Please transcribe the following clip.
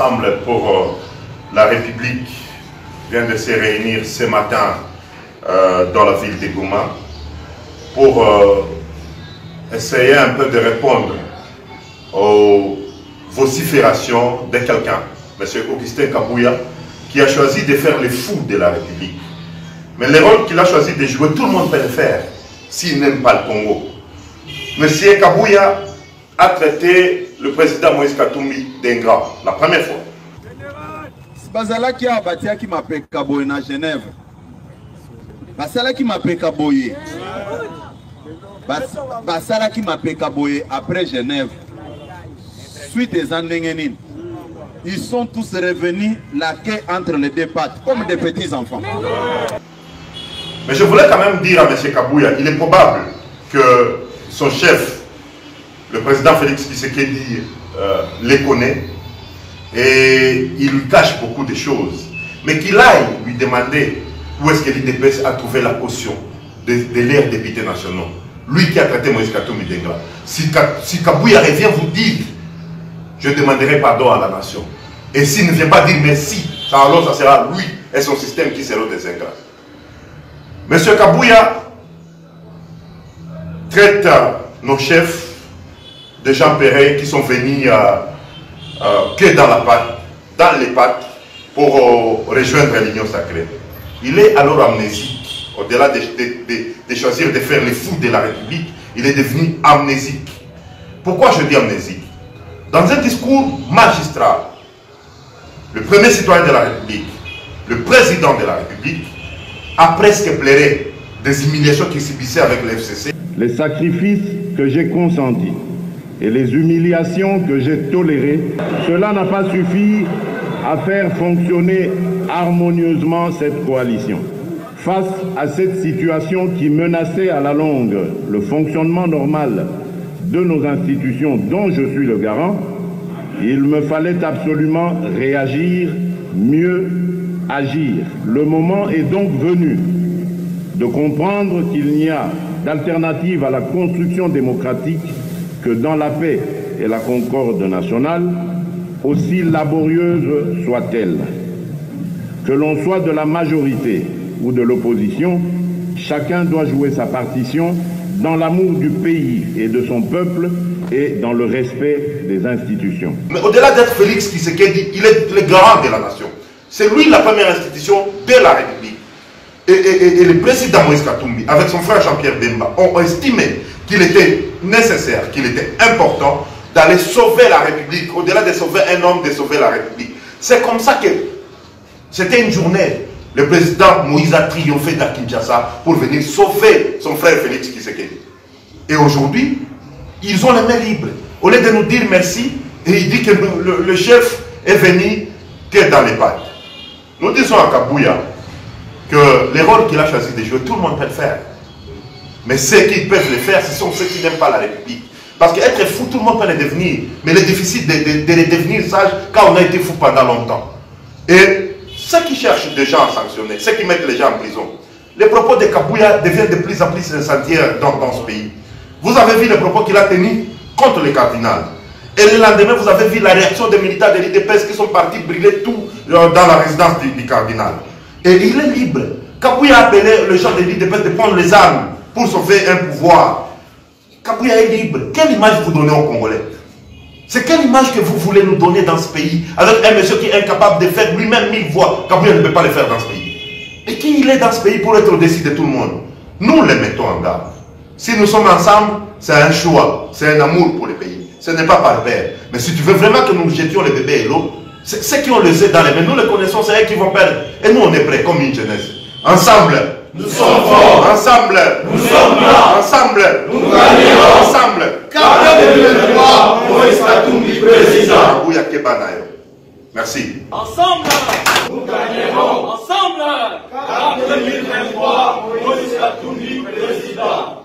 Ensemble pour la République vient de se réunir ce matin dans la ville de Goma pour essayer un peu de répondre aux vociférations de quelqu'un, M. Augustin Kabouya, qui a choisi de faire le fou de la République. Mais le rôle qu'il a choisi de jouer, tout le monde peut le faire s'il n'aime pas le Congo. M. Kabouya a traité le président Moïse Katumbi d'ingrat la première fois. Bazala qui a abattu qui m'appelle Kaboye à Genève. Basala qui m'appelle Kaboye. Basala qui m'appelle Kaboye après Genève. Suite des Andengénines. Ils sont tous revenus la queue entre les deux pattes, comme des petits enfants. Mais je voulais quand même dire à M. Kabouya, il est probable que son chef, le président Félix Tshisekedi, les connaît et il lui cache beaucoup de choses. Mais qu'il aille lui demander où est-ce que l'IDPS a trouvé la caution de leurs députés nationaux. Lui qui a traité Moïse Katumbi d'ingrat. Si Kabouya revient vous dire, je demanderai pardon à la nation. Et s'il ne vient pas dire merci, alors ça sera lui et son système qui seront des ingrats. Monsieur Kabouya traite nos chefs de gens pareils qui sont venus que dans les pattes pour rejoindre l'Union sacrée. Il est alors amnésique. Au-delà de choisir de faire les fous de la République, il est devenu amnésique. Pourquoi je dis amnésique? Dans un discours magistral, le premier citoyen de la République, le président de la République, a presque pleuré des humiliations qu'il subissait avec le FCC. Les sacrifices que j'ai consentis et les humiliations que j'ai tolérées, cela n'a pas suffi à faire fonctionner harmonieusement cette coalition. Face à cette situation qui menaçait à la longue le fonctionnement normal de nos institutions dont je suis le garant, il me fallait absolument réagir, mieux agir. Le moment est donc venu de comprendre qu'il n'y a d'alternative à la construction démocratique que dans la paix et la concorde nationale, aussi laborieuse soit-elle. Que l'on soit de la majorité ou de l'opposition, chacun doit jouer sa partition dans l'amour du pays et de son peuple et dans le respect des institutions. Mais au-delà d'être Félix Tshisekedi, il est le garant de la nation. C'est lui la première institution de la République. Et le président Moïse Katumbi, avec son frère Jean-Pierre Bemba, ont estimé qu'il était nécessaire, qu'il était important d'aller sauver la République. Au-delà de sauver un homme, de sauver la République. C'est comme ça que c'était une journée. Le président Moïse a triomphé à Kinshasa pour venir sauver son frère Félix Tshisekedi. Et aujourd'hui, ils ont les mains libres. Au lieu de nous dire merci, et il dit que le chef est venu que dans les pattes. Nous disons à Kabouya que les rôles qu'il a choisi de jouer, tout le monde peut le faire. Mais ceux qui peuvent le faire, ce sont ceux qui n'aiment pas la République. Parce qu'être fou, tout le monde peut le devenir. Mais le difficile de le devenir sage quand on a été fou pendant longtemps. Et ceux qui cherchent des gens à sanctionner, ceux qui mettent les gens en prison, les propos de Kabouya deviennent de plus en plus sentiers dans ce pays. Vous avez vu les propos qu'il a tenus contre le cardinal. Et le lendemain, vous avez vu la réaction des militaires de l'IDPS qui sont partis brûler tout dans la résidence du cardinal. Et il est libre. Kabouya a appelé les gens de l'IDPS de prendre les armes pour sauver un pouvoir. Kabouya est libre. Quelle image vous donnez aux Congolais? C'est quelle image que vous voulez nous donner dans ce pays avec un monsieur qui est incapable de faire lui-même 1000 voix? Kabouya ne peut pas le faire dans ce pays. Et qui il est dans ce pays pour être au-dessus de tout le monde? Nous les mettons en garde. Si nous sommes ensemble, c'est un choix, c'est un amour pour le pays. Ce n'est pas par père. Mais si tu veux vraiment que nous jetions les bébés et l'eau, ceux qui ont le Z dans les mains, nous les connaissons, c'est eux qui vont perdre. Et nous, on est prêts, comme une jeunesse. Ensemble, nous sommes forts. Ensemble, nous sommes là. Ensemble, nous gagnerons. Ensemble, car 2023, Moïse Katumbi président. Kabouya Kebanayo. Merci. Ensemble, nous gagnerons. Ensemble, car 2023, Moïse Katumbi président.